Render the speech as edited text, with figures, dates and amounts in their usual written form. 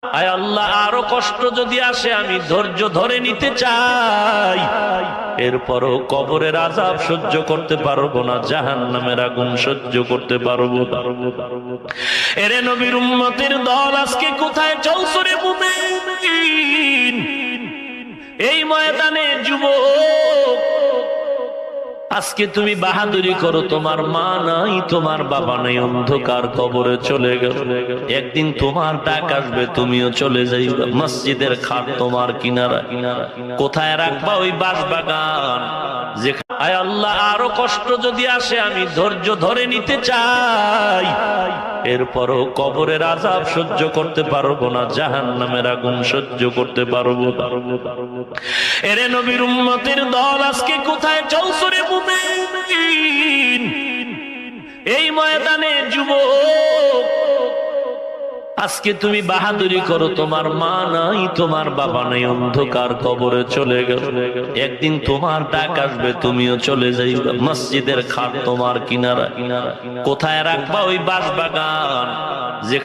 আয় আল্লাহ, আরো কষ্ট যদি আসে আমি ধৈর্য ধরে নিতে চাই, এরপরও কবরের আযাব সহ্য করতে পারবো না, জাহান্নামের আগুন সহ্য করতে পারবো। এরে নবীর উম্মতের দল, আজকে কোথায় চলছো রে মুমিন? এই ময়দানে যুবক, আজকে তুমি বাহাদুরি করো, তোমার মা নাই, তোমার বাবা নাই, অন্ধকার কবরে চলে গেল। একদিন তোমার ডাক আসবে, তুমিও চলে যাইবা। মসজিদের খাট তোমার কিনারা, কোথায় রাখবা? ওই বাঁশবাগান। যে আয় আল্লাহ, আরো কষ্ট যদি আসে আমি ধৈর্য ধরে নিতে চাই, এরপরও কবরের আযাব সহ্য করতে পারবো না, জাহান্নামের আগুন সহ্য করতে পারবো। এরে নবীর উম্মতের দল, আজকে কোথায় চলছো রে মুমিন? এই ময়দানে যুবক, আজকে তুমি বাহাদুরি করো, তোমার মা নাই, তোমার বাবা নাই, অন্ধকার কবরে চলে গেল। একদিন তোমার ডাক আসবে, তুমিও চলে যাইবা। মসজিদের খাট তোমার কিনারা, কোথায় রাখবা? ওই বাঁশবাগান। যে